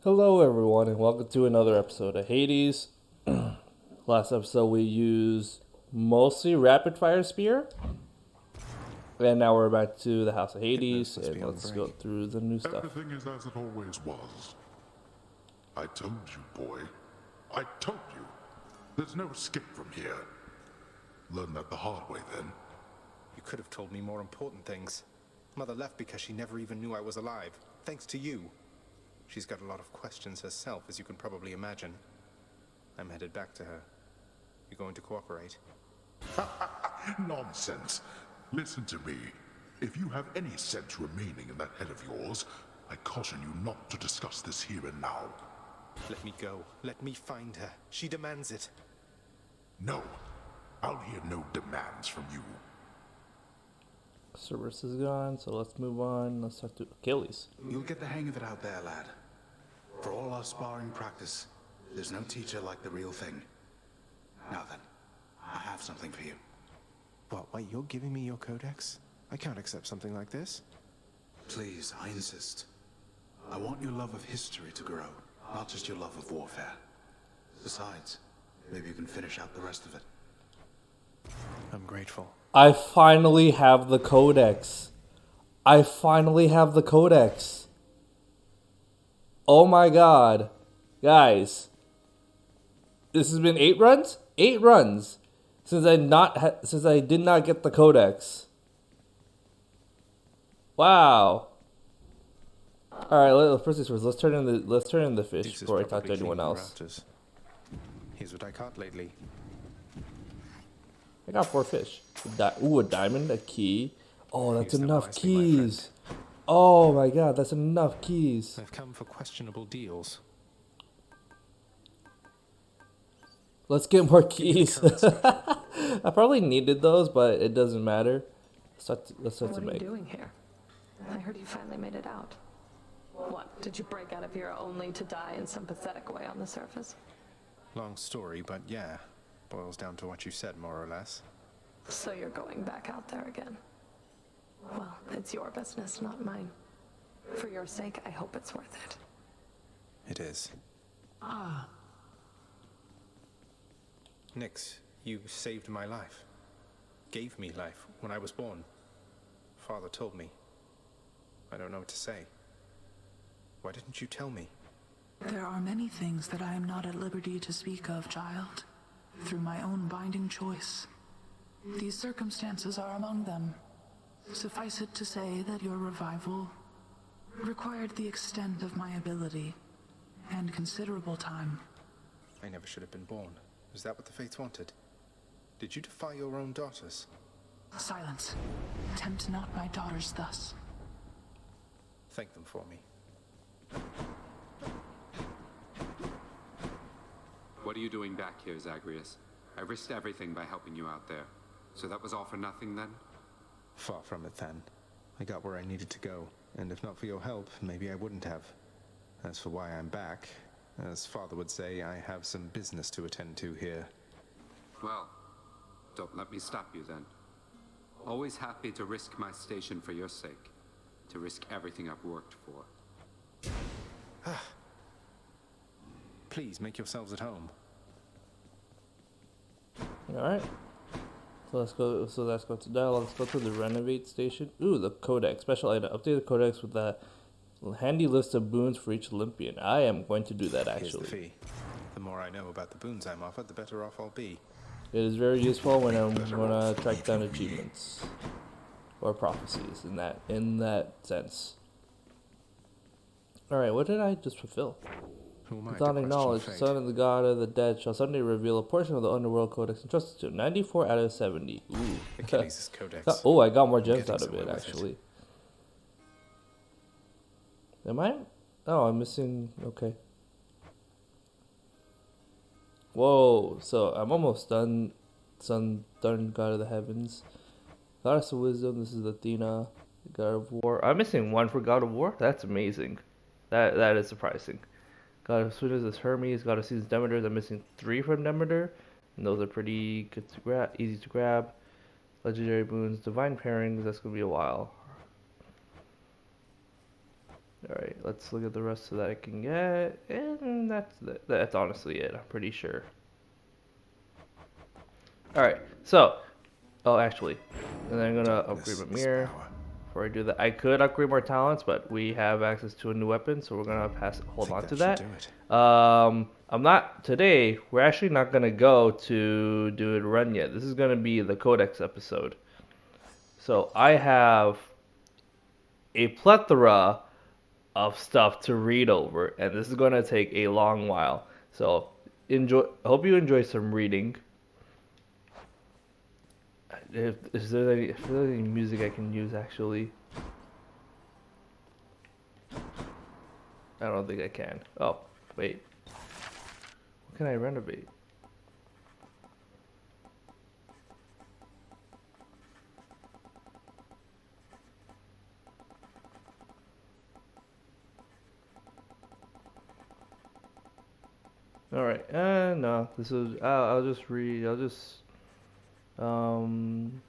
Hello, everyone, and welcome to another episode of Hades. Last episode, we used mostly rapid fire spear, and now we're back to the House of Hades, and let's go through the new stuff. Everything is as it always was. I told you, boy. I told you. There's no escape from here. Learn that the hard way, then. You could have told me more important things. Mother left because she never even knew I was alive, thanks to you. She's got a lot of questions herself, as you can probably imagine. I'm headed back to her. You going to cooperate? Nonsense. Listen to me. If you have any sense remaining in that head of yours, I caution you not to discuss this here and now. Let me go. Let me find her. She demands it. No. I'll hear no demands from you. Cerberus is gone, so let's move on. Let's talk to Achilles. You'll get the hang of it out there, lad. For all our sparring practice, there's no teacher like the real thing. Now then, I have something for you. What, wait, you're giving me your codex? I can't accept something like this. Please, I insist. I want your love of history to grow, not just your love of warfare. Besides, maybe you can finish out the rest of it. I'm grateful. I finally have the Codex. I finally have the Codex. Oh my god. Guys. This has been 8 runs? 8 runs. Since I did not get the Codex. Wow. Alright, first things first. Let's turn in the fish This is before I talk to probably anyone cleaning else. rafters. Here's what I caught lately. I got 4 fish. Ooh, a diamond, a key. Oh, that's Use them enough wisely, my keys. Oh my god, that's enough keys. I've come for questionable deals. Let's get more keys. I probably needed those, but it doesn't matter. Let's start to What are you make. doing here? I heard you finally made it out. What, did you break out of here only to die in some pathetic way on the surface? Long story, but yeah. Boils down to what you said, more or less. So you're going back out there again? Well, it's your business, not mine. For your sake, I hope it's worth it. It is. Nyx, you saved my life. Gave me life when I was born. Father told me. I don't know what to say. Why didn't you tell me? There are many things that I am not at liberty to speak of, child, through my own binding choice. These circumstances are among them. Suffice it to say that your revival required the extent of my ability and considerable time. I never should have been born. Is that what the Fates wanted? Did you defy your own daughters? Silence. Tempt not my daughters thus. Thank them for me. What are you doing back here, Zagreus? I risked everything by helping you out there. So that was all for nothing then? Far from it, then. I got where I needed to go, and if not for your help, maybe I wouldn't have. As for why I'm back, as Father would say, I have some business to attend to here. Well, don't let me stop you then. Always happy to risk my station for your sake. To risk everything I've worked for. Please, make yourselves at home. Alright. So let's go to dialogue. Let's go to the renovate station. Ooh, the Codex. Special item. Update the Codex with a handy list of boons for each Olympian. I am going to do that Here's actually. the fee. The more I know about the boons I'm offered, the better off I'll be. It is very useful when I'm gonna track down achievements or prophecies in that sense. Alright, what did I just fulfill? Who am I to Without question knowledge, the fate? son of the god of the dead shall someday reveal a portion of the underworld codex entrusted to him. 94 out of 70. Ooh. Achilles' codex. Oh, I got more gems Getting out of it, somewhere with it. actually. Am I? Oh, I'm missing. Okay. Whoa. So I'm almost done. Done, god of the heavens. Goddess of wisdom. This is Athena. God of war. I'm missing 1 for God of war. That's amazing. That is surprising. God of swiftness is Hermes. God of seasons Demeter. I'm missing 3 from Demeter. And those are pretty good to grab, easy to grab. Legendary boons, divine pairings. That's gonna be a while. Alright, let's look at the rest of that I can get. And that's honestly it, I'm pretty sure. Alright, so. Oh, actually. And then I'm gonna upgrade my mirror. Before I do that, I could upgrade more talents, but we have access to a new weapon, so we're gonna hold on to that. I'm not today. We're actually not gonna go to do a run yet. This is gonna be the Codex episode. So I have a plethora of stuff to read over, and this is gonna take a long while. So enjoy. Hope you enjoy some reading. If there's any music I can use, actually. I don't think I can. Oh, wait. What can I renovate? Alright, no, this is, I'll just read, um,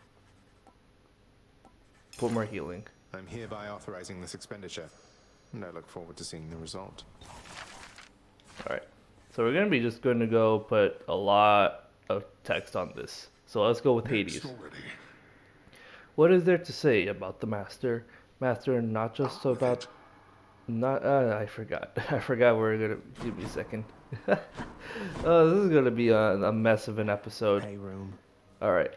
put more healing. I'm hereby authorizing this expenditure, and I look forward to seeing the result. Alright, so we're just gonna go put a lot of text on this. So let's go with Hades. What is there to say about the Master? Master, not just about... Not, I forgot. I forgot where we're gonna... Give me a second. Oh, this is gonna be a mess of an episode. Hey, room. Alright.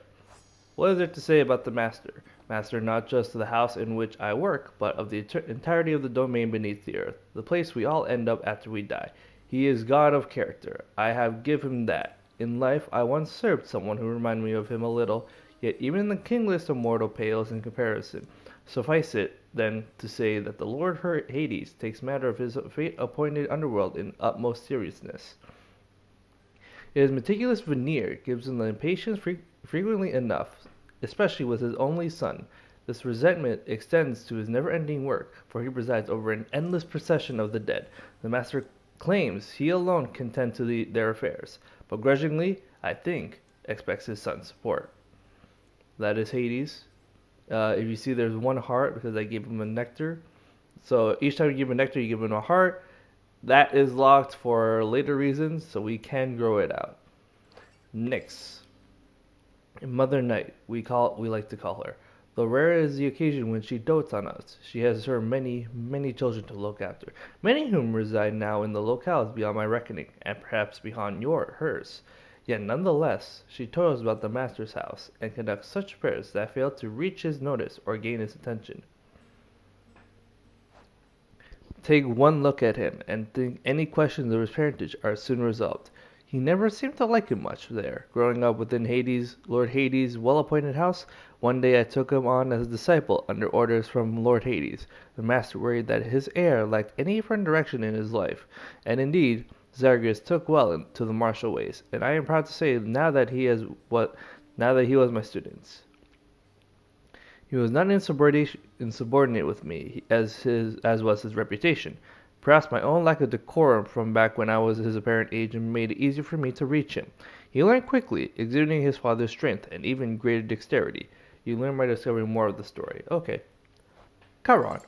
What is there to say about the Master? Master not just of the house in which I work, but of the entirety of the domain beneath the earth, the place we all end up after we die. He is God of character. I have given him that. In life, I once served someone who reminded me of him a little, yet even the kingless of mortal pales in comparison. Suffice it, then, to say that the Lord Hades takes matter of his fate-appointed underworld in utmost seriousness. His meticulous veneer gives him the impatience frequently enough, especially with his only son. This resentment extends to his never-ending work, for he presides over an endless procession of the dead. The Master claims he alone can tend to their affairs, but grudgingly, I think, expects his son's support. That is Hades. If you see, there's one heart because I gave him a nectar. So each time you give him a nectar, you give him a heart. That is locked for later reasons, so we can grow it out. Nyx. Mother Night, we like to call her. Though rare is the occasion when she dotes on us, she has her many, many children to look after, many whom reside now in the locales beyond my reckoning, and perhaps beyond hers. Yet nonetheless, she toils about the Master's house, and conducts such affairs that fail to reach his notice or gain his attention. Take one look at him, and think any questions of his parentage are soon resolved. He never seemed to like him much there. Growing up within Lord Hades' well-appointed house, one day I took him on as a disciple under orders from Lord Hades. The Master worried that his heir lacked any firm direction in his life, and indeed, Zagreus took well to the martial ways, and I am proud to say now that he was my student. He was not insubordinate with me, as was his reputation. Perhaps my own lack of decorum from back when I was his apparent age made it easier for me to reach him. He learned quickly, exuding his father's strength and even greater dexterity. You learn by discovering more of the story. Okay. Chiron.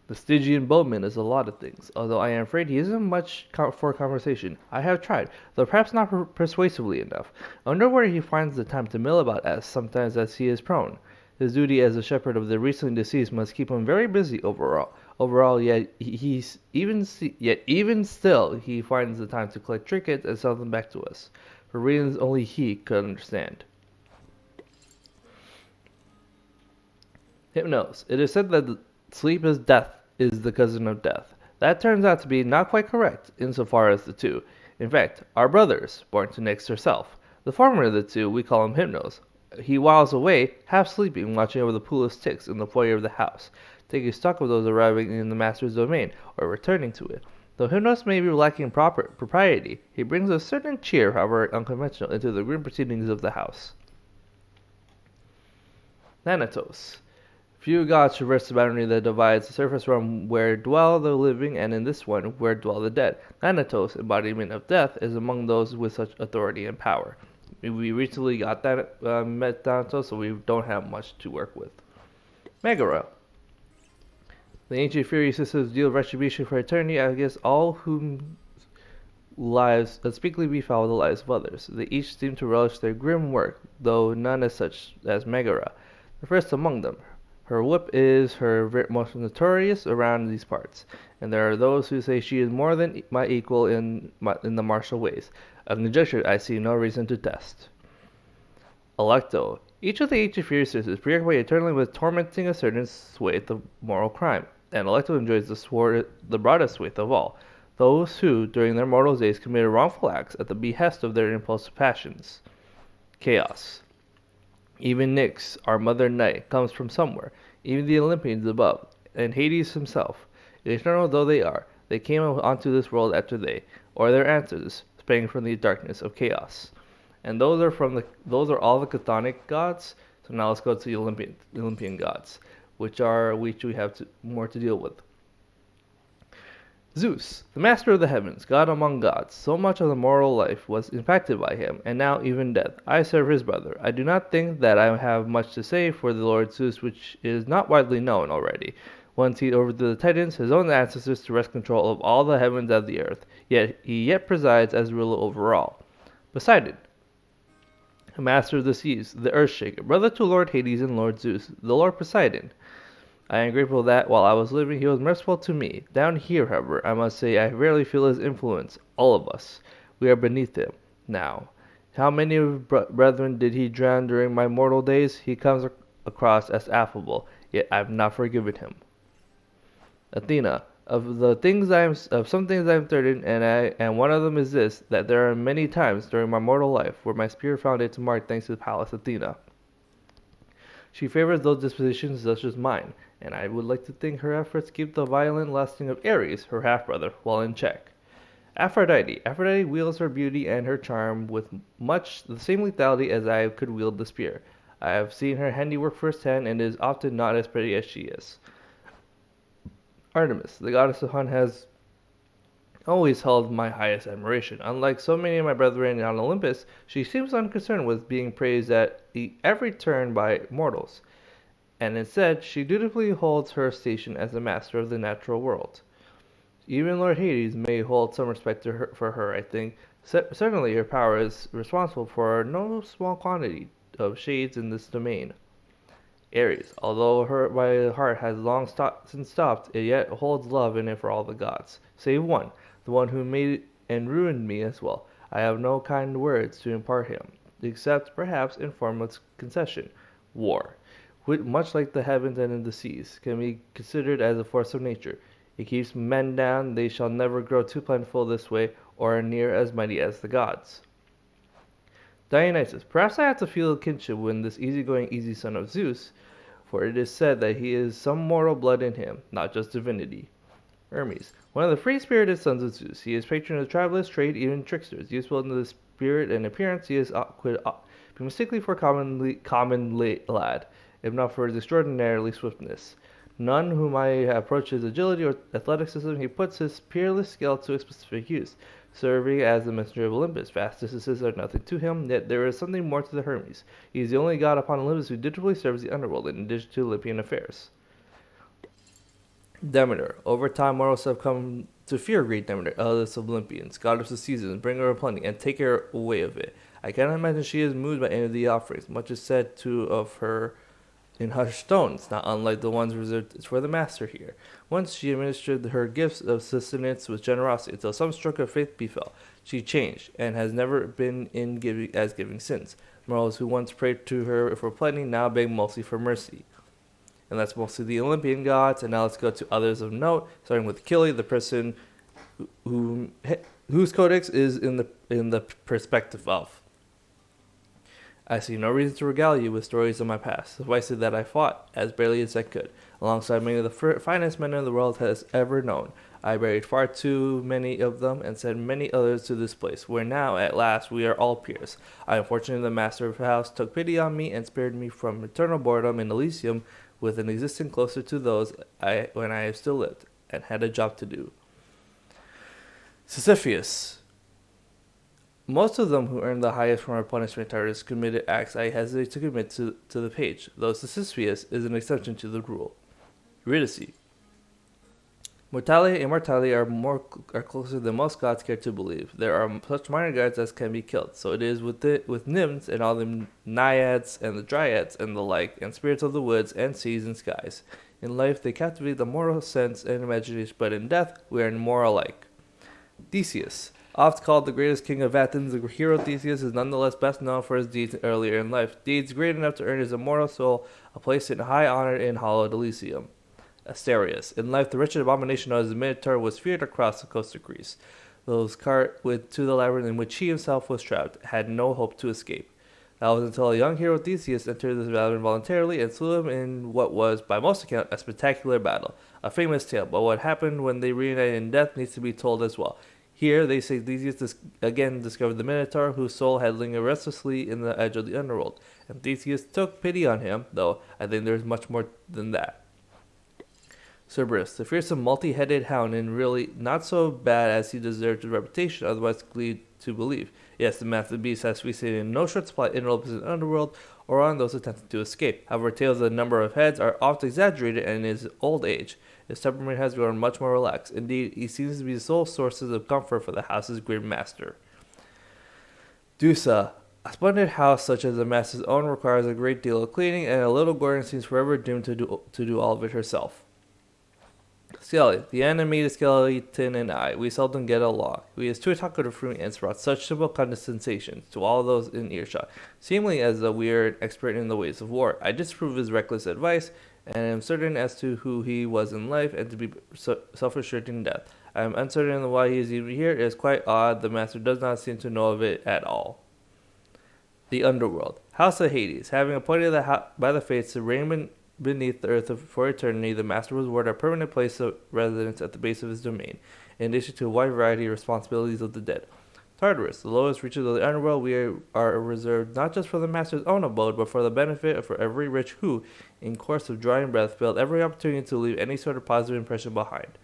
The Stygian bowman is a lot of things, although I am afraid he isn't much for conversation. I have tried, though perhaps not persuasively enough. I wonder where he finds the time to mill about sometimes as he is prone. His duty as a shepherd of the recently deceased must keep him very busy overall, yet even still, he finds the time to collect trinkets and sell them back to us, for reasons only he could understand. Hypnos. It is said that sleep is the cousin of death. That turns out to be not quite correct, insofar as the two. In fact, are brothers, born to Nyx herself. The former of the two, we call him Hypnos. He whiles away, half sleeping, watching over the pool of sticks in the foyer of the house, taking stock of those arriving in the Master's domain, or returning to it. Though Hypnos may be lacking propriety, he brings a certain cheer, however unconventional, into the grim proceedings of the house. Thanatos. Few gods traverse the boundary that divides the surface realm where dwell the living, and in this one, where dwell the dead. Thanatos, embodiment of death, is among those with such authority and power. We recently got that met Thanatos, so we don't have much to work with. Megara. The ancient fury systems deal retribution for eternity against all whom lives unspeakably befoul the lives of others. They each seem to relish their grim work, though none as such as Megara, the first among them. Her whip is her most notorious around these parts, and there are those who say she is more than my equal in the martial ways, a conjecture I see no reason to test. Alecto. Each of the ancient fierces is preoccupied eternally with tormenting a certain swathe of moral crime, and Alecto enjoys the broadest swathe of all, those who, during their mortal days, committed wrongful acts at the behest of their impulsive passions. Chaos. Even Nyx, our mother night, comes from somewhere, even the Olympians above, and Hades himself. Eternal though they are, they came onto this world after they, or their ancestors, sprang from the darkness of chaos. And those are all the chthonic gods. So now let's go to the Olympian gods, which we have more to deal with. Zeus, the master of the heavens, god among gods, so much of the moral life was impacted by him, and now even death. I serve his brother. I do not think that I have much to say for the Lord Zeus, which is not widely known already. Once he overthrew the Titans, his own ancestors, to wrest control of all the heavens and the earth, yet he presides as ruler over all. Poseidon, master of the seas, the earth shaker, brother to Lord Hades and Lord Zeus, the Lord Poseidon. I am grateful that, while I was living, he was merciful to me. Down here, however, I must say I rarely feel his influence. All of us. We are beneath him. Now, how many brethren did he drown during my mortal days? He comes across as affable, yet I have not forgiven him. Athena, of some things I am certain, and one of them is this, that there are many times during my mortal life where my spirit found its mark thanks to Pallas Athena. She favors those dispositions such as mine, and I would like to think her efforts keep the violent lusting of Ares, her half-brother, well in check. Aphrodite wields her beauty and her charm with much the same lethality as I could wield the spear. I have seen her handiwork firsthand, and is often not as pretty as she is. Artemis, the goddess of hunt, has always held my highest admiration. Unlike so many of my brethren on Olympus, she seems unconcerned with being praised at every turn by mortals, and instead she dutifully holds her station as the master of the natural world. Even Lord Hades may hold some respect for her, I think. Certainly her power is responsible for no small quantity of shades in this domain. Ares, although my heart has long since stopped, it yet holds love in it for all the gods, save one, the one who made and ruined me as well. I have no kind words to impart him, except perhaps in form of concession. War, which, much like the heavens and the seas, can be considered as a force of nature. It keeps men down. They shall never grow too plentiful this way, or near as mighty as the gods. Dionysus, perhaps I have to feel kinship with this easygoing, easy son of Zeus, for it is said that he is some mortal blood in him, not just divinity. Hermes, one of the free-spirited sons of Zeus. He is patron of travelers, trade, even tricksters. Useful in the spirit and appearance, he is could be mistaken for common lad, if not for his extraordinarily swiftness. None whom I approach his agility or athleticism, he puts his peerless skill to a specific use, serving as the messenger of Olympus. Vast distances are nothing to him, yet there is something more to the Hermes. He is the only god upon Olympus who dutifully serves the underworld in addition to Olympian affairs. Demeter. Over time, mortals have come to fear great Demeter, eldest of Olympians, goddess of seasons, bringer of plenty, and taker away of it. I cannot imagine she is moved by any of the offerings. Much is said too of her in hushed tones, not unlike the ones reserved for the master here. Once she administered her gifts of sustenance with generosity, until some stroke of faith befell. She changed, and has never been in giving since. Mortals who once prayed to her for plenty now beg mostly for mercy. And that's mostly the Olympian gods. And now let's go to others of note, starting with Achille, the person whose codex is in the perspective of. I see no reason to regale you with stories of my past. Suffice it that I fought as bravely as I could, alongside many of the finest men in the world has ever known. I buried far too many of them and sent many others to this place, where now, at last, we are all peers. I am fortunate the master of the house took pity on me and spared me from eternal boredom in Elysium, with an existence closer to those when I still lived and had a job to do. Sisyphus. Most of them who earned the highest form of punishment artists committed acts I hesitate to commit to the page, though Sisyphus is an exception to the rule. Eurydice. Mortality and immortality are closer than most gods care to believe. There are such minor gods as can be killed. So it is with nymphs and all the naiads and the dryads and the like, and spirits of the woods and seas and skies. In life they captivate the mortal sense and imagination, but in death we are more alike. Theseus. Oft called the greatest king of Athens, the hero Theseus is nonetheless best known for his deeds earlier in life, deeds great enough to earn his immortal soul a place in high honor in hallowed Elysium. Asterius. In life, the wretched abomination known as the Minotaur was feared across the coast of Greece. Those cart to the labyrinth in which he himself was trapped had no hope to escape. That was until a young hero Theseus entered this labyrinth voluntarily and slew him in what was, by most accounts, a spectacular battle. A famous tale, but what happened when they reunited in death needs to be told as well. Here, they say Theseus again discovered the Minotaur, whose soul had lingered restlessly in the edge of the underworld. And Theseus took pity on him, though I think there is much more than that. Cerberus, the fearsome multi-headed hound, and really not so bad as he deserved his reputation, otherwise lead to believe. Yes, the massive beast has feasted in no short supply interlopers in the underworld, or on those attempting to escape. However, tales of the number of heads are oft exaggerated, and in his old age, his temperament has grown much more relaxed. Indeed, he seems to be the sole sources of comfort for the house's grim master. Dusa, a splendid house such as the master's own requires a great deal of cleaning, and a little Gordon seems forever doomed to do all of it herself. Skelly, the animated skeleton, and I, we seldom get along. He is too talkative for me and brought such simple condescension to all those in earshot, seemingly as a weird expert in the ways of war. I disapprove his reckless advice, and am certain as to who he was in life and to be self-assured in death. I am uncertain why he is even here. It is quite odd. The master does not seem to know of it at all. The Underworld. House of Hades. Having appointed by the fates to reign beneath the earth for eternity, the master was awarded a permanent place of residence at the base of his domain, in addition to a wide variety of responsibilities of the dead. Tartarus, the lowest reaches of the underworld, we are reserved not just for the master's own abode, but for the benefit of every rich who, in course of drawing breath, failed every opportunity to leave any sort of positive impression behind.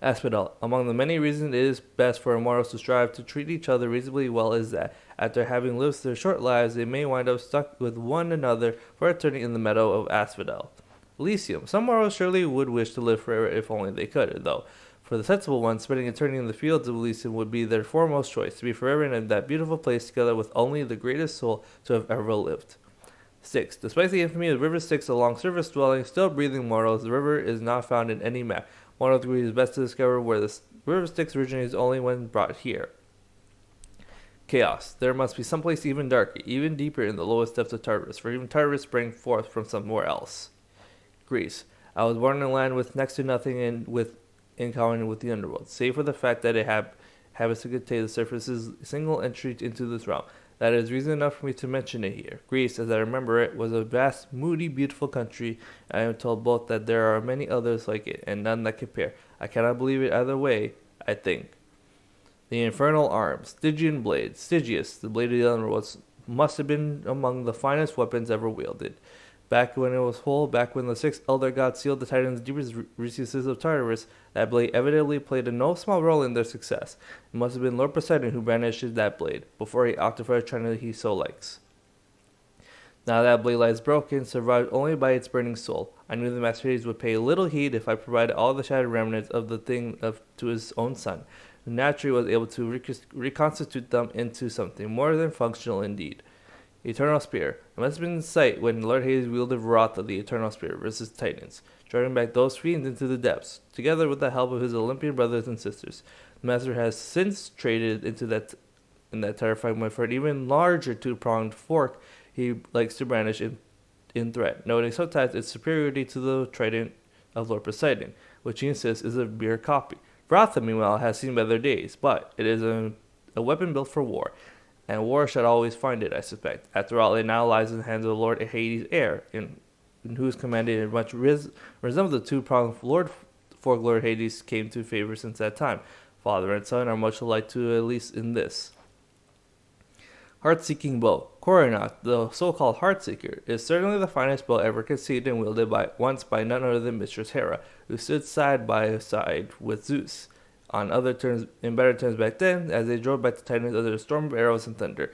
Asphodel. Among the many reasons it is best for immortals to strive to treat each other reasonably well is that, after having lived their short lives, they may wind up stuck with one another for eternity in the meadow of Asphodel. Elysium. Some mortals surely would wish to live forever if only they could, though. For the sensible ones, spending eternity in the fields of Elysium would be their foremost choice, to be forever in that beautiful place together with only the greatest soul to have ever lived. Styx. Despite the infamy of river Styx along surface dwelling, still breathing mortals, the river is not found in any map. One of the degrees best to discover where the river Styx originates only when brought here. Chaos. There must be someplace even darker, even deeper in the lowest depths of Tartarus, for even Tartarus sprang forth from somewhere else. Greece. I was born in a land with next to nothing in common with the underworld, save for the fact that it habits to contain the surface's single entry into this realm. That is reason enough for me to mention it here. Greece, as I remember it, was a vast, moody, beautiful country. I am told both that there are many others like it, and none that compare. I cannot believe it either way, I think. The infernal arms. Stygian blade. Stygius, the blade of the underworld, must have been among the finest weapons ever wielded. Back when it was whole, back when the sixth elder god sealed the Titans' deepest recesses of Tartarus, that blade evidently played a no small role in their success. It must have been Lord Poseidon who brandished that blade, before he opted for a China he so likes. Now that blade lies broken, survived only by its burning soul. I knew the Master Hades would pay little heed if I provided all the shattered remnants of the thing to his own son, who naturally was able to reconstitute them into something more than functional indeed. Eternal Spear. It must have been in sight when Lord Hades wielded Wrath of the Eternal Spear versus Titans, driving back those fiends into the depths, together with the help of his Olympian brothers and sisters. The Master has since traded in that terrifying way for an even larger two-pronged fork he likes to brandish in threat, noting sometimes its superiority to the trident of Lord Poseidon, which he insists is a mere copy. Wrath, meanwhile, has seen better days, but it is a weapon built for war, and war shall always find it, I suspect. After all, it now lies in the hands of the Lord Hades' heir, in whose command it much resembles the two-pronged fork Lord Hades came to favor since that time. Father and son are much alike to at least in this. Heart-seeking bow. Coronach, the so-called Heart-seeker, is certainly the finest bow ever conceived and wielded once by none other than Mistress Hera, who stood side by side with Zeus. In better terms back then, as they drove back the Titans under a storm of arrows and thunder.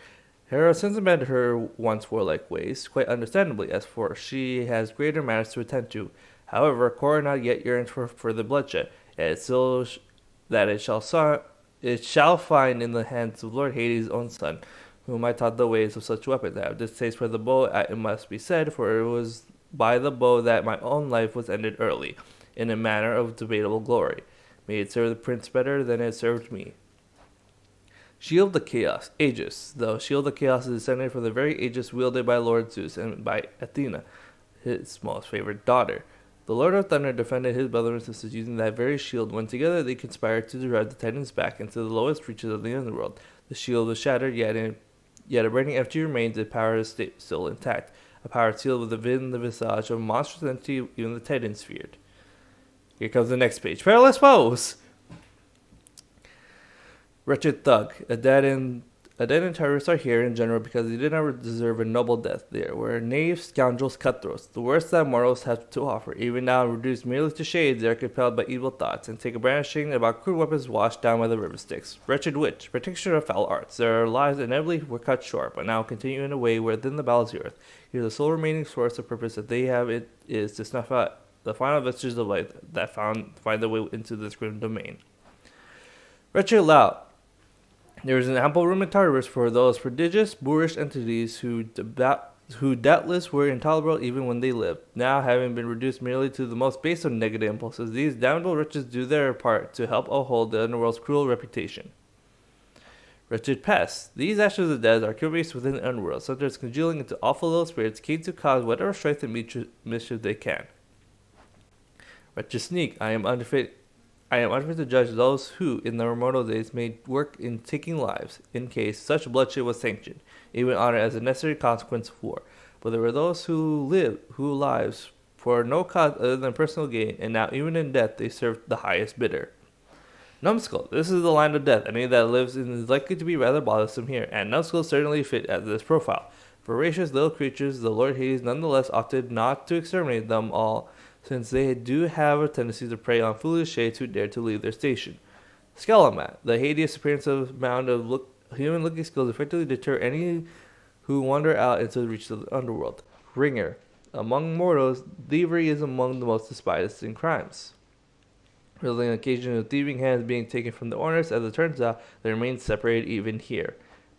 Hera since abandoned her once warlike ways, quite understandably, as for she has greater matters to attend to. However, Coronat yet yearns for further bloodshed, and that it shall find in the hands of Lord Hades' own son, whom I taught the ways of such weapons. I have distaste for the bow, it must be said, for it was by the bow that my own life was ended early, in a manner of debatable glory. May it serve the prince better than it served me. Shield the Chaos, Aegis. The Shield of Chaos is descended from the very Aegis wielded by Lord Zeus and by Athena, his most favorite daughter. The Lord of Thunder defended his brothers and sisters using that very shield when together they conspired to drive the Titans back into the lowest reaches of the underworld. The shield was shattered, yet a burning empty remains, its power is still intact. A power sealed within the visage of a monstrous entity even the Titans feared. Here comes the next page. Perilous Foes! Wretched Thug. A dead and terrorists are here in general because they did not deserve a noble death. They were knaves, scoundrels, cutthroats, the worst that mortals have to offer. Even now, reduced merely to shades, they are compelled by evil thoughts, and take a brandishing about crude weapons washed down by the river Styx. Wretched witch, practitioner of foul arts. Their lives inevitably were cut short, but now continue in a way within the bowels of the earth. Here, the sole remaining source of purpose that they have is to snuff out the final vestiges of life that find their way into this grim domain. Wretched Loud. There is an ample room in Tartarus for those prodigious, boorish entities who doubtless were intolerable even when they lived. Now, having been reduced merely to the most base of negative impulses, these damnable wretches do their part to help uphold the underworld's cruel reputation. Wretched Pests. These ashes of the dead are curious within the underworld, sometimes congealing into awful little spirits keen to cause whatever strife and mischief they can. Wretched Sneak. I am unfit to judge those who, in their immortal days, made work in taking lives, in case such bloodshed was sanctioned, even honored as a necessary consequence of war. But there were those who lives, for no cause other than personal gain, and now even in death they served the highest bidder. Numbskull. This is the land of death. Any that lives is likely to be rather bothersome here, and Numbskull certainly fit as this profile. Voracious little creatures, the Lord Hades nonetheless opted not to exterminate them all, since they do have a tendency to prey on foolish shades who dare to leave their station. Skelemat. The hideous appearance of a mound of human-looking skulls effectively deter any who wander out into the reaches of the underworld. Ringer. Among mortals, thievery is among the most despised in crimes. Resulting in occasion of thieving hands being taken from the owners, as it turns out, they remain separated even here.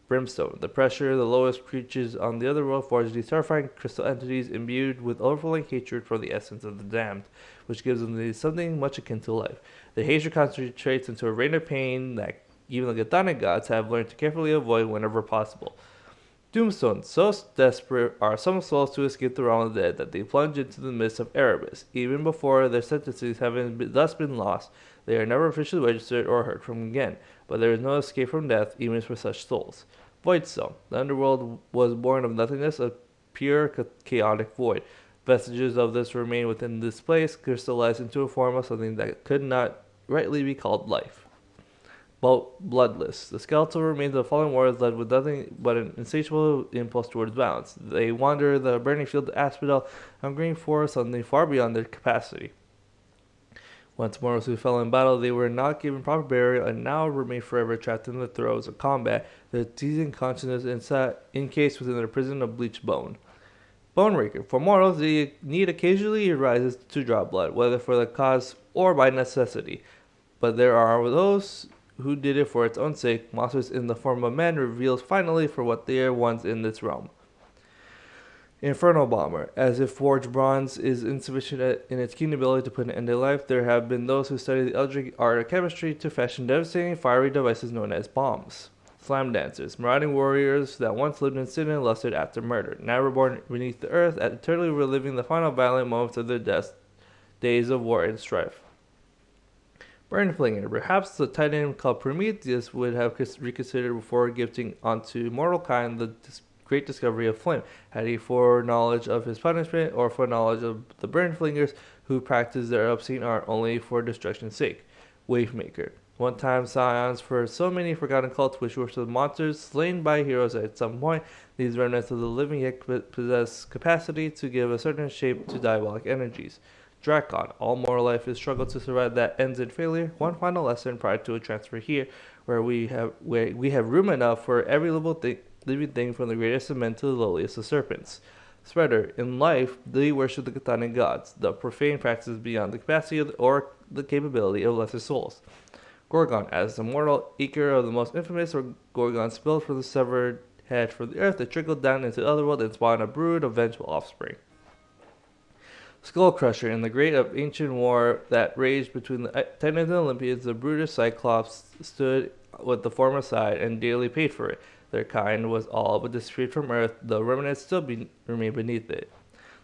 Brimstone. The pressure the lowest creatures on the other world forge these terrifying crystal entities imbued with overflowing hatred for the essence of the damned, which gives them something much akin to life. The hatred concentrates into a rain of pain that even the Gathanic gods have learned to carefully avoid whenever possible. Doomstone. So desperate are some souls to escape the realm of the dead that they plunge into the midst of Erebus. Even before their sentences have thus been lost, they are never officially registered or heard from again. But there is no escape from death, even for such souls. Voidstone. The underworld was born of nothingness, a pure chaotic void. Vestiges of this remain within this place, crystallized into a form of something that could not rightly be called life. Bloodless. The skeletal remains of fallen warriors led with nothing but an insatiable impulse towards violence. They wander the burning field of Asphodel, hungering for something far beyond their capacity. Once mortals who fell in battle, they were not given proper burial and now remain forever trapped in the throes of combat, their teasing consciousness encased within their prison of bleached bone. Bone Raker. For mortals, the need occasionally arises to draw blood, whether for the cause or by necessity. But there are those who did it for its own sake. Monsters in the form of men reveals finally for what they are once in this realm. Infernal Bomber. As if forged bronze is insufficient in its keen ability to put an end to life, there have been those who study the eldritch art of chemistry to fashion devastating fiery devices known as bombs. Slam Dancers. Marauding warriors that once lived in sin and lusted after murder, now reborn beneath the earth, eternally reliving the final violent moments of their deaths, days of war and strife. Burnflinger. Perhaps the titan called Prometheus would have reconsidered before gifting onto mortal kind the great discovery of flame, had he foreknowledge of his punishment or foreknowledge of the Burnflingers who practice their obscene art only for destruction's sake. Wavemaker. One time scions for so many forgotten cults which worship monsters slain by heroes at some point, these remnants of the living yet possess capacity to give a certain shape to diabolic energies. Drakon. All mortal life is struggle to survive that ends in failure. One final lesson prior to a transfer here, where we have room enough for every living thing from the greatest of men to the lowliest of serpents. Spreader. In life, they worship the Chthonic gods, the profane practices beyond the capacity or the capability of lesser souls. Gorgon. As the mortal eater of the most infamous Gorgon spilled from the severed head from the earth, it trickled down into the otherworld and spawned a brood of vengeful offspring. Skull Crusher. In the great of ancient war that raged between the Titans and Olympians, the brutish Cyclops stood with the former side and dearly paid for it. Their kind was all but disappeared from Earth, though remnants still remain beneath it.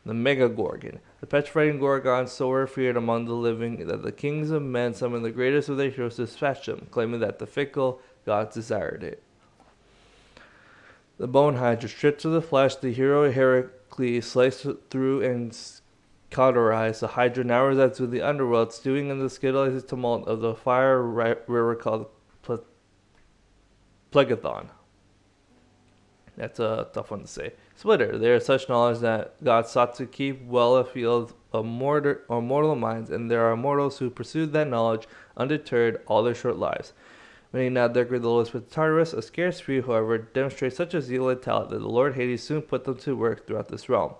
The Mega Gorgon. The petrifying Gorgon so were feared among the living that the kings of men summoned the greatest of their heroes to dispatch them, claiming that the fickle gods desired it. The Bone Hydra. Stripped to the flesh, the hero Heracles sliced through and cauterized. The Hydra now resides in the underworld, stewing in the skittles tumult of the fire river called Plegathon. That's a tough one to say. Splitter. There is such knowledge that God sought to keep well afield of mortal minds, and there are mortals who pursued that knowledge undeterred all their short lives. Many now decorate the lowest with Tartarus. A scarce few, however, demonstrate such a zeal and talent that the Lord Hades soon put them to work throughout this realm.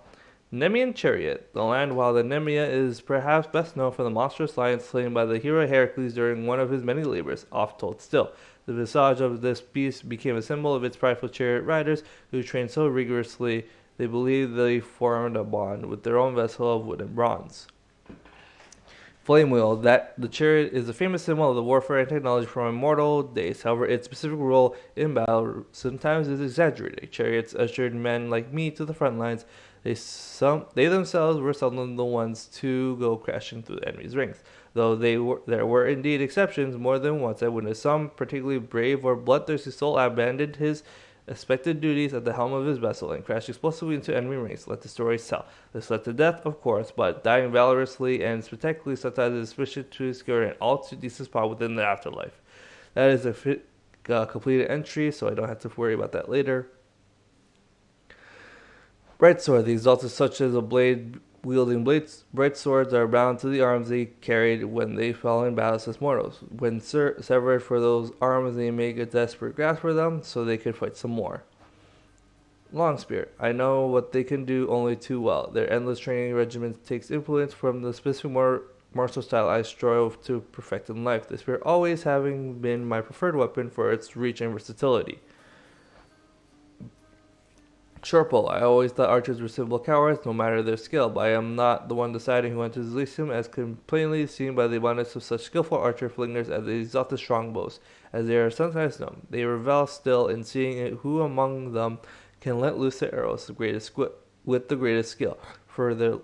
Nemean Chariot. The land while the Nemea is perhaps best known for the monstrous lion slain by the hero Heracles during one of his many labors, oft told still. The visage of this beast became a symbol of its prideful chariot riders, who trained so rigorously they believed they formed a bond with their own vessel of wood and bronze. Flame Wheel. That the chariot is a famous symbol of the warfare and technology from immortal days. However, its specific role in battle sometimes is exaggerated. Chariots ushered men like me to the front lines. They themselves were seldom the ones to go crashing through the enemy's ranks. Though there were indeed exceptions. More than once I witnessed some particularly brave or bloodthirsty soul abandon his expected duties at the helm of his vessel and crashed explosively into enemy ranks. Let the stories tell. This led to death, of course, but dying valorously and spectacularly sometimes is sufficient to secure an all too decent spot within the afterlife. That is a completed entry, so I don't have to worry about that later. Bright Sword. The exalted, such as a blade wielding bright swords, are bound to the arms they carried when they fell in battles as mortals. When severed for those arms, they make a desperate grasp for them, so they can fight some more. Longspear. I know what they can do only too well. Their endless training regimen takes influence from the specific martial style I strove to perfect in life. The spear always having been my preferred weapon for its reach and versatility. Shortbow. I always thought archers were simple cowards, no matter their skill, but I am not the one deciding who enters Elysium, as can plainly seen by the abundance of such skillful archer flingers as the exalted strongbows, as they are sometimes known. They revel still in seeing who among them can let loose their arrows with the greatest skill, for their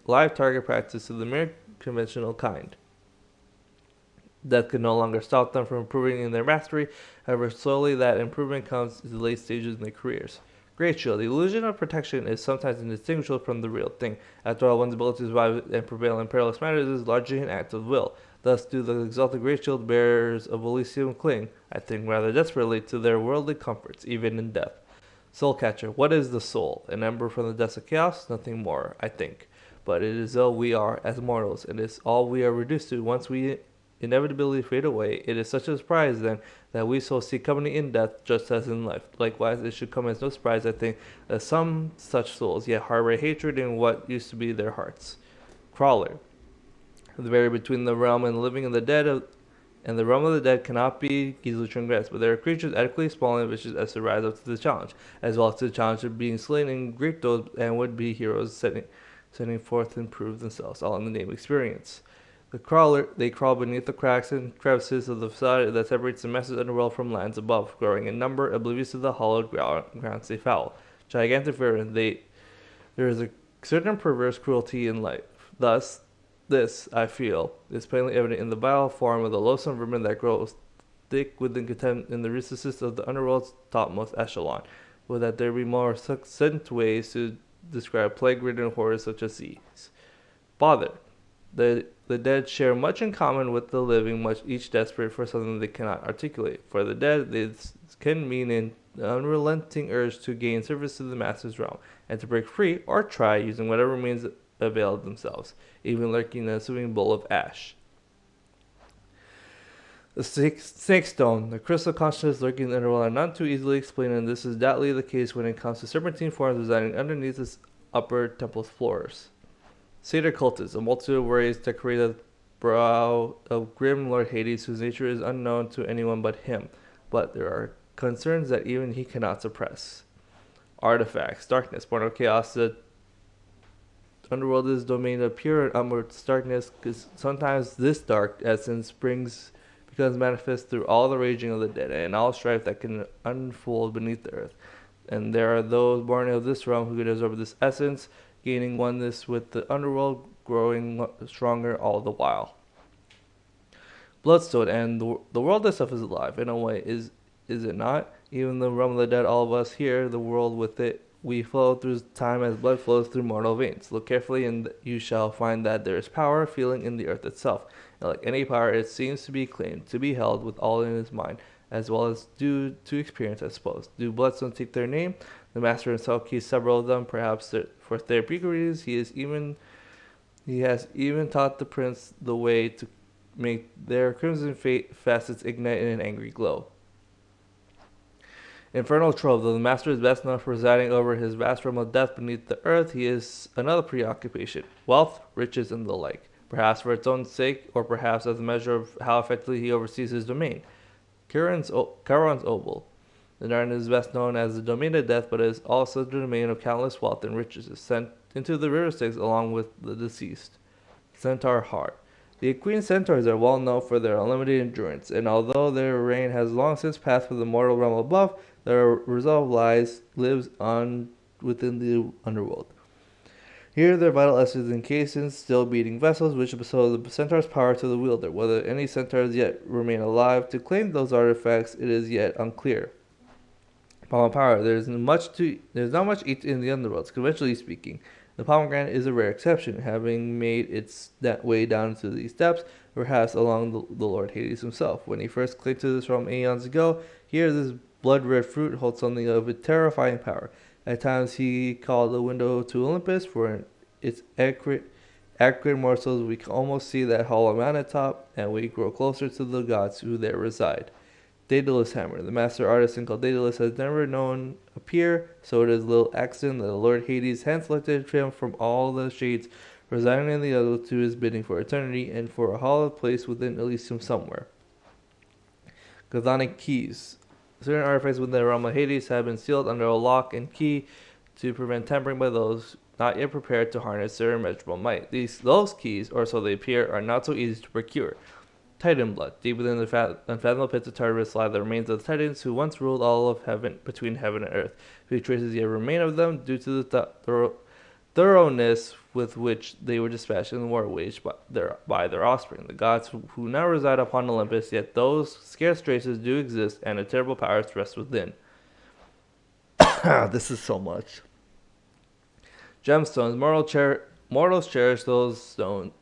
live target practice of the mere conventional kind. Death could no longer stop them from improving in their mastery, however slowly that improvement comes in the late stages in their careers. Great Shield. The illusion of protection is sometimes indistinguishable from the real thing. After all, one's ability to survive and prevail in perilous matters is largely an act of will. Thus do the exalted Great Shield bearers of Elysium cling, I think rather desperately, to their worldly comforts, even in death. Soul Catcher. What is the soul? An ember from the depths of chaos? Nothing more, I think. But it is all we are as mortals. It is all we are reduced to once we inevitably fade away. It is such a surprise, then, that we shall see company in death just as in life. Likewise, it should come as no surprise, I think, that some such souls yet harbor hatred in what used to be their hearts. Crawler. The barrier between the realm and the living and the dead and the realm of the dead cannot be easily transgressed, but there are creatures adequately small and vicious as to rise up to the challenge, as well as to the challenge of being slain and great those and would-be heroes setting forth and prove themselves, all in the name of experience. The crawler, they crawl beneath the cracks and crevices of the facade that separates the massive underworld from lands above, growing in number, oblivious to the hollowed grounds they foul. Gigantic vermin, there is a certain perverse cruelty in life. Thus, this, I feel, is plainly evident in the vile form of the loathsome vermin that grows thick within contempt in the recesses of the underworld's topmost echelon. Would that there be more succinct ways to describe plague-ridden horrors such as these. Bother. The dead share much in common with the living, much each desperate for something they cannot articulate. For the dead, this can mean an unrelenting urge to gain service to the master's realm, and to break free, or try, using whatever means avail themselves, even lurking in a swimming bowl of ash. The snake stone, the crystal consciousness lurking in the underworld, are not too easily explained, and this is doubtly the case when it comes to serpentine forms residing underneath upper temple floors. Satyr cultists, a multitude of warriors decorate the brow of grim Lord Hades, whose nature is unknown to anyone but him, but there are concerns that even he cannot suppress. Artifacts, darkness, born of chaos. The underworld is domain of pure and unworked darkness, because sometimes this dark essence becomes manifest through all the raging of the dead and all strife that can unfold beneath the earth. And there are those born of this realm who can absorb this essence, gaining oneness with the underworld, growing stronger all the while. Bloodstone, and the world itself is alive in a way, is it not? Even the realm of the dead, all of us here, the world with it, we flow through time as blood flows through mortal veins. Look carefully, and you shall find that there is power feeling in the earth itself. And like any power, it seems to be claimed, to be held with all in his mind, as well as due to experience, I suppose. Do bloodstones take their name? The master himself keeps several of them, perhaps for therapeutic reasons. He has even taught the prince the way to make their crimson facets ignite in an angry glow. Infernal Trove, though the master is best known for residing over his vast realm of death beneath the earth, he is another preoccupation: wealth, riches, and the like. Perhaps for its own sake, or perhaps as a measure of how effectively he oversees his domain. Charon's Oval. The Narn is best known as the domain of death, but is also the domain of countless wealth and riches, sent into the river Styx along with the deceased. Centaur Heart. The Queen Centaurs are well known for their unlimited endurance, and although their reign has long since passed from the mortal realm above, their resolve lives on within the underworld. Here their vital essence encased in still beating vessels, which bestow the centaur's power to the wielder. Whether any centaurs yet remain alive to claim those artifacts, it is yet unclear. Palm power. There's not much eat in the underworld, conventionally speaking. The pomegranate is a rare exception, having made its way down to these depths, perhaps along the Lord Hades himself. When he first claimed to this realm aeons ago, here this blood-red fruit holds something of a terrifying power. At times he called the window to Olympus, for its acrid morsels we can almost see that hollow mountain top, and we grow closer to the gods who there reside. Daedalus Hammer. The master artisan called Daedalus has never known a peer, so it is little accident that the Lord Hades hand-selected him from all the shades residing in the other to his bidding for eternity, and for a hallowed place within Elysium somewhere. Chthonic Keys. Certain artifacts within the realm of Hades have been sealed under a lock and key to prevent tampering by those not yet prepared to harness their immeasurable might. Those keys, or so they appear, are not so easy to procure. Titan blood. Deep within the unfathomable pits of Tartarus lie the remains of the Titans who once ruled all of heaven, between heaven and earth. Few traces yet remain of them, due to the thoroughness with which they were dispatched in the war waged by their offspring, the gods who now reside upon Olympus. Yet those scarce traces do exist, and a terrible power rests within. This is so much. Gemstones. Mortals cherish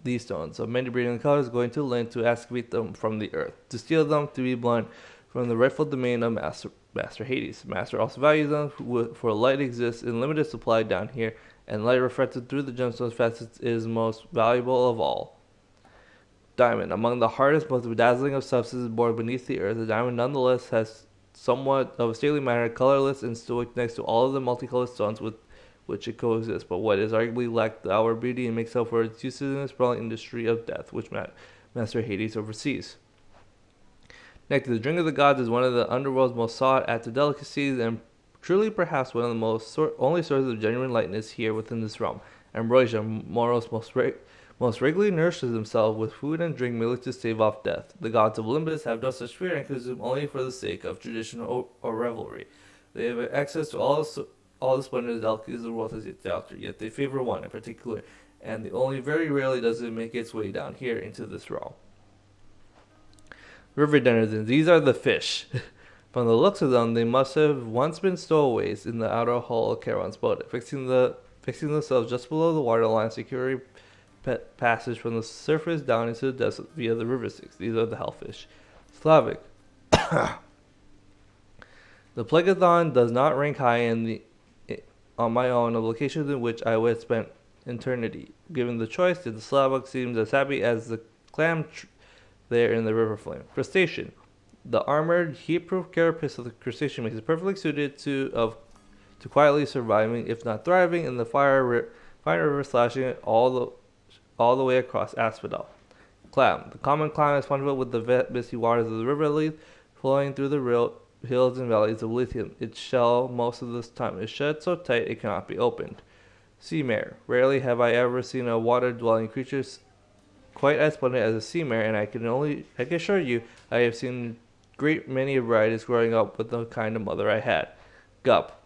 these stones of many breeding colors, going to length to excavate them from the earth, to steal them, to be blunt, from the rightful domain of Master Hades. Master also values them, for light exists in limited supply down here, and light reflected through the gemstones facets is most valuable of all. Diamond. Among the hardest, most bedazzling of substances born beneath the earth, the diamond nonetheless has somewhat of a stately manner, colorless and stoic next to all of the multicolored stones with which it coexists, but what is arguably lacked the outward beauty and makes up for its uses in the sprawling industry of death, which Master Hades oversees. Next, the drink of the gods is one of the underworld's most sought-after delicacies, and truly perhaps one of the only sources of genuine lightness here within this realm. Ambrosia, Moros most regularly nourishes himself with food and drink merely to stave off death. The gods of Olympus have no such fear and consume only for the sake of tradition or revelry. They have access to all the splendors and delicacies the world has yet to offer, yet they favor one in particular, and only very rarely does it make its way down here into this realm. River denizens. These are the fish. From the looks of them, they must have once been stowaways in the outer hull of Charon's boat, fixing themselves just below the waterline, securing passage from the surface down into the desert via the river Styx. These are the hellfish. Slavic. The Plegathon does not rank high on my own of locations in which I would spend eternity. Given the choice, the Slavic seems as happy as the clam there in the river flame. Crustacean. The armored, heat-proof carapace of the crustacean makes it perfectly suited to to quietly surviving, if not thriving, in the fire river slashing it all the way across Asphodel. Clam. The common clam is fungible with the misty waters of the river Leith, flowing through the hills and valleys of lithium. Its shell, most of the time, is shut so tight it cannot be opened. Sea mare. Rarely have I ever seen a water-dwelling creature quite as splendid as a sea mare, and I can assure you I have seen great many varieties growing up with the kind of mother I had. Gup.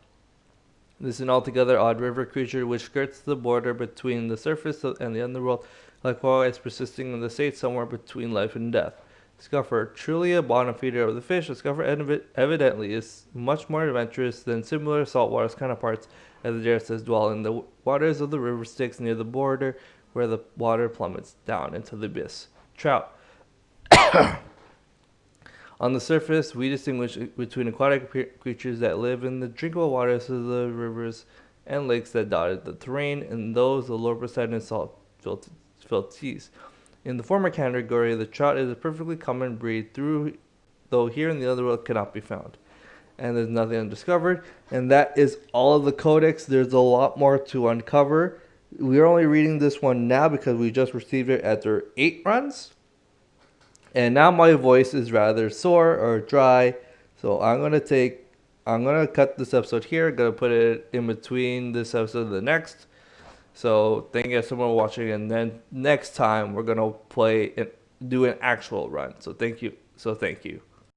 This is an altogether odd river creature which skirts the border between the surface and the underworld, likewise persisting in the state somewhere between life and death. Scuffer, truly a bottom feeder of the fish, the scuffer evidently is much more adventurous than similar saltwater counterparts, as the dare says dwell in the waters of the river Styx near the border, where the water plummets down into the abyss. Trout. On the surface, we distinguish between aquatic creatures that live in the drinkable waters of the rivers and lakes that dotted the terrain, and those of lower Poseidon salt-filled seas. In the former category, the trout is a perfectly common breed, though here in the underworld cannot be found. And there's nothing undiscovered. And that is all of the codex. There's a lot more to uncover. We're only reading this one now because we just received it after 8 runs. And now my voice is rather sore or dry. So I'm going to cut this episode here. I'm going to put it in between this episode and the next. So thank you guys so much for watching. And then next time we're going to do an actual run. So thank you.